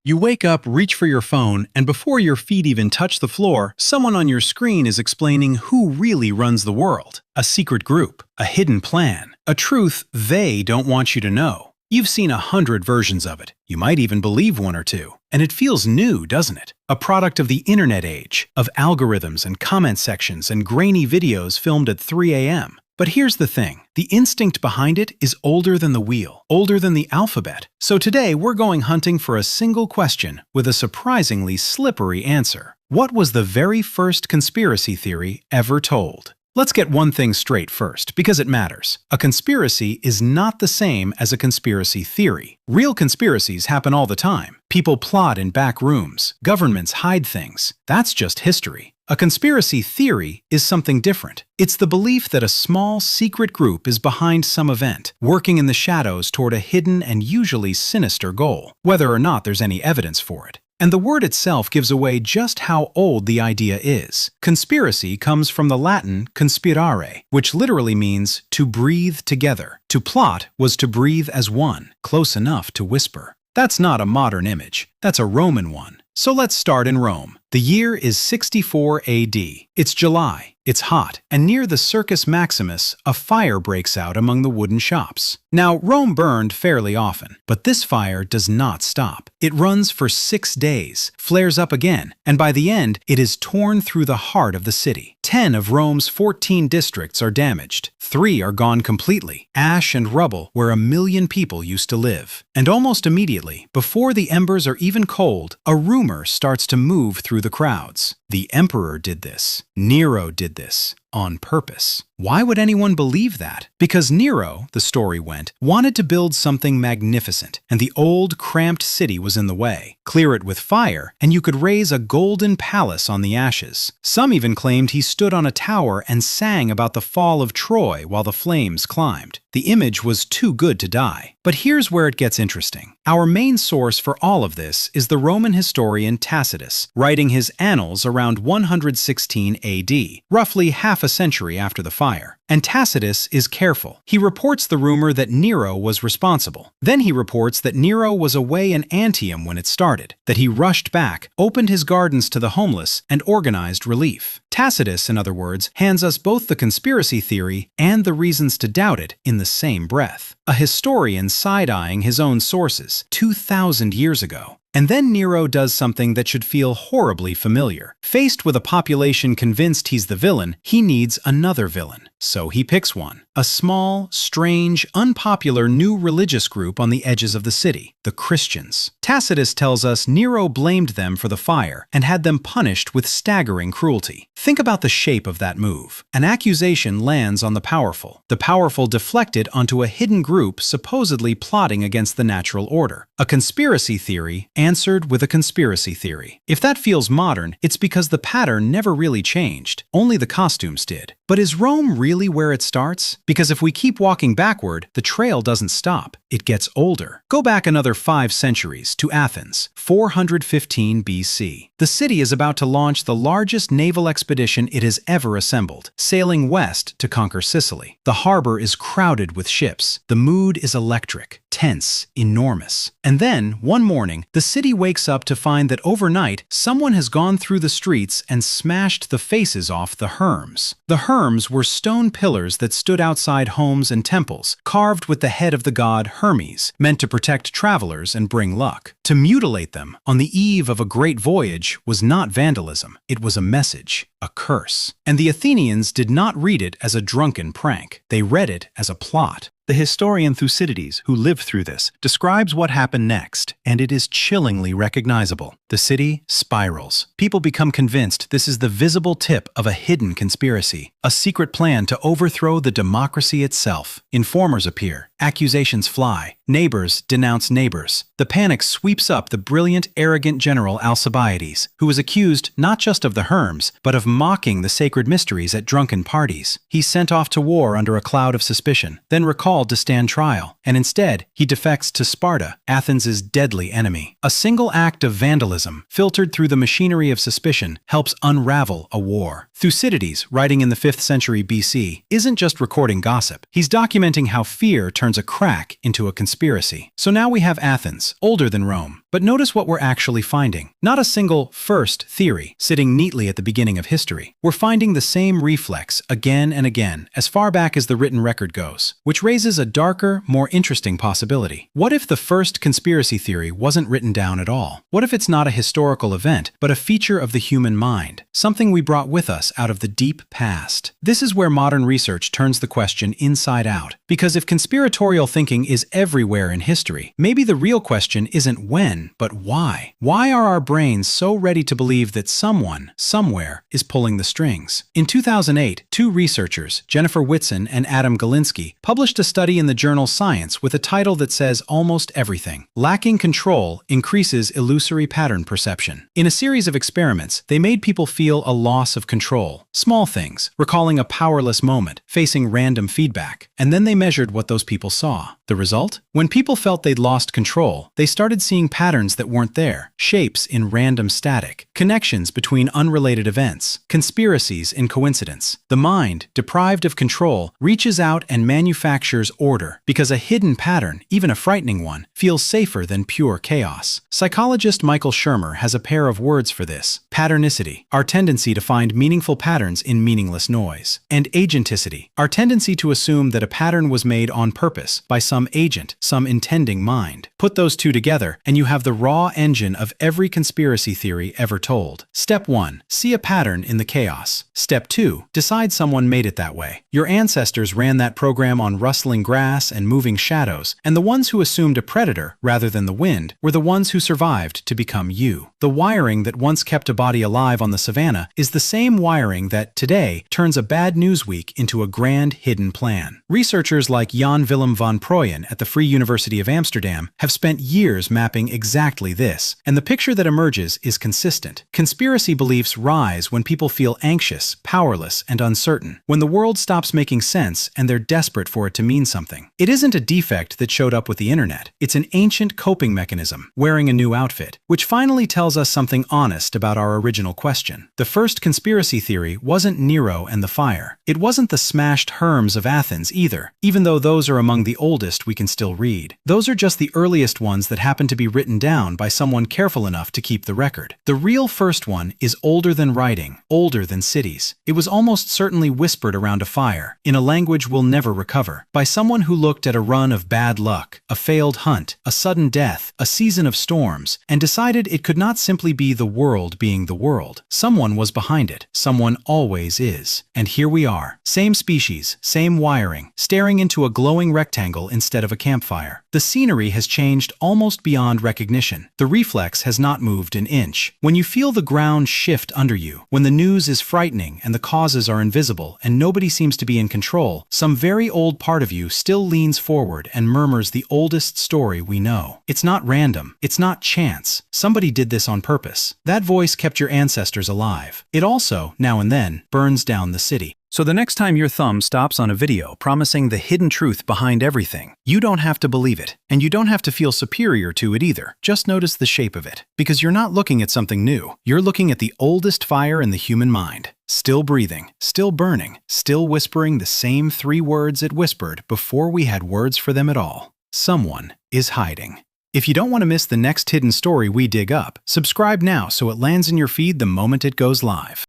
You wake up, reach for your phone, and before your feet even touch the floor, someone on your screen is explaining who really runs the world. A secret group, a hidden plan, a truth they don't want you to know. You've seen 100 versions of it. You might even believe one or two. And it feels new, doesn't it? A product of the internet age, of algorithms and comment sections and grainy videos filmed at 3 a.m. But here's the thing, the instinct behind it is older than the wheel, older than the alphabet. So today we're going hunting for a single question with a surprisingly slippery answer. What was the very first conspiracy theory ever told? Let's get one thing straight first, because it matters. A conspiracy is not the same as a conspiracy theory. Real conspiracies happen all the time. People plot in back rooms. Governments hide things. That's just history. A conspiracy theory is something different. It's the belief that a small, secret group is behind some event, working in the shadows toward a hidden and usually sinister goal, whether or not there's any evidence for it. And the word itself gives away just how old the idea is. Conspiracy comes from the Latin conspirare, which literally means to breathe together. To plot was to breathe as one, close enough to whisper. That's not a modern image, that's a Roman one. So let's start in Rome. The year is 64 AD. It's July. It's hot, and near the Circus Maximus, a fire breaks out among the wooden shops. Now, Rome burned fairly often, but this fire does not stop. It runs for 6 days, flares up again, and by the end, it is torn through the heart of the city. 10 of Rome's 14 districts are damaged. 3 are gone completely, ash and rubble where 1 million people used to live. And almost immediately, before the embers are even cold, a rumor starts to move through the crowds. The emperor did this. Nero did this. On purpose. Why would anyone believe that? Because Nero, the story went, wanted to build something magnificent, and the old, cramped city was in the way. Clear it with fire, and you could raise a golden palace on the ashes. Some even claimed he stood on a tower and sang about the fall of Troy while the flames climbed. The image was too good to die. But here's where it gets interesting. Our main source for all of this is the Roman historian Tacitus, writing his Annals around 116 AD, roughly half a century after the fire. And Tacitus is careful. He reports the rumor that Nero was responsible. Then he reports that Nero was away in Antium when it started, that he rushed back, opened his gardens to the homeless, and organized relief. Tacitus, in other words, hands us both the conspiracy theory and the reasons to doubt it in the same breath. A historian side-eyeing his own sources 2,000 years ago. And then Nero does something that should feel horribly familiar. Faced with a population convinced he's the villain, he needs another villain. So he picks one. A small, strange, unpopular new religious group on the edges of the city, the Christians. Tacitus tells us Nero blamed them for the fire and had them punished with staggering cruelty. Think about the shape of that move. An accusation lands on the powerful. The powerful deflect it onto a hidden group supposedly plotting against the natural order. A conspiracy theory answered with a conspiracy theory. If that feels modern, it's because the pattern never really changed. Only the costumes did. But is Rome really where it starts? Because if we keep walking backward, the trail doesn't stop. It gets older. Go back another 5 centuries to Athens, 415 BC. The city is about to launch the largest naval expedition it has ever assembled, sailing west to conquer Sicily. The harbor is crowded with ships. The mood is electric, tense, enormous. And then, one morning, the city wakes up to find that overnight, someone has gone through the streets and smashed the faces off the Herms. The Herms were stone pillars that stood outside homes and temples, carved with the head of the god Hermes, meant to protect travelers and bring luck. To mutilate them on the eve of a great voyage was not vandalism, it was a message, a curse. And the Athenians did not read it as a drunken prank, they read it as a plot. The historian Thucydides, who lived through this, describes what happened next, and it is chillingly recognizable. The city spirals. People become convinced this is the visible tip of a hidden conspiracy, a secret plan to overthrow the democracy itself. Informers appear. Accusations fly. Neighbors denounce neighbors. The panic sweeps up the brilliant, arrogant general Alcibiades, who was accused not just of the Herms, but of mocking the sacred mysteries at drunken parties. He's sent off to war under a cloud of suspicion, then recalled called to stand trial, and instead, he defects to Sparta, Athens' deadly enemy. A single act of vandalism, filtered through the machinery of suspicion, helps unravel a war. Thucydides, writing in the 5th century BC, isn't just recording gossip. He's documenting how fear turns a crack into a conspiracy. So now we have Athens, older than Rome. But notice what we're actually finding. Not a single first theory sitting neatly at the beginning of history. We're finding the same reflex again and again, as far back as the written record goes, which raises a darker, more interesting possibility. What if the first conspiracy theory wasn't written down at all? What if it's not a historical event, but a feature of the human mind, something we brought with us out of the deep past? This is where modern research turns the question inside out. Because if conspiratorial thinking is everywhere in history, maybe the real question isn't when, but why? Why are our brains so ready to believe that someone, somewhere, is pulling the strings? In 2008, two researchers, Jennifer Whitson and Adam Galinsky, published a study in the journal Science with a title that says almost everything. Lacking control increases illusory pattern perception. In a series of experiments, they made people feel a loss of control. Small things, recalling a powerless moment, facing random feedback. And then they measured what those people saw. The result? When people felt they'd lost control, they started seeing patterns that weren't there, shapes in random static, connections between unrelated events, conspiracies in coincidence. The mind, deprived of control, reaches out and manufactures order, because a hidden pattern, even a frightening one, feels safer than pure chaos. Psychologist Michael Shermer has a pair of words for this: patternicity, our tendency to find meaningful patterns in meaningless noise, and agenticity, our tendency to assume that a pattern was made on purpose by some agent, some intending mind. Put those two together, and you have the raw engine of every conspiracy theory ever told. Step 1. See a pattern in the chaos. Step 2. Decide someone made it that way. Your ancestors ran that program on rustling grass and moving shadows, and the ones who assumed a predator, rather than the wind, were the ones who survived to become you. The wiring that once kept a body alive on the savannah is the same wiring that, today, turns a bad news week into a grand hidden plan. Researchers like Jan Willem van Prooyen at the Free University of Amsterdam have spent years mapping exactly this, and the picture that emerges is consistent. Conspiracy beliefs rise when people feel anxious, powerless, and uncertain, when the world stops making sense and they're desperate for it to mean something. It isn't a defect that showed up with the internet. It's an ancient coping mechanism, wearing a new outfit, which finally tells us something honest about our original question. The first conspiracy theory wasn't Nero and the fire. It wasn't the smashed Herms of Athens either, even though those are among the oldest we can still read. Those are just the earliest ones that happen to be written down by someone careful enough to keep the record. The real first one is older than writing, older than cities. It was almost certainly whispered around a fire, in a language we'll never recover, by someone who looked at a run of bad luck, a failed hunt, a sudden death, a season of storms, and decided it could not simply be the world being the world. Someone was behind it. Someone always is. And here we are. Same species, same wiring, staring into a glowing rectangle instead of a campfire. The scenery has changed almost beyond recognition. The reflex has not moved an inch. When you feel the ground shift under you, when the news is frightening and the causes are invisible and nobody seems to be in control, some very old part of you still leans forward and murmurs the oldest story we know. It's not random. It's not chance. Somebody did this on purpose. That voice kept your ancestors alive. It also, now and then, burns down the city. So the next time your thumb stops on a video promising the hidden truth behind everything, you don't have to believe it, and you don't have to feel superior to it either. Just notice the shape of it. Because you're not looking at something new. You're looking at the oldest fire in the human mind. Still breathing, still burning, still whispering the same 3 words it whispered before we had words for them at all. Someone is hiding. If you don't want to miss the next hidden story we dig up, subscribe now so it lands in your feed the moment it goes live.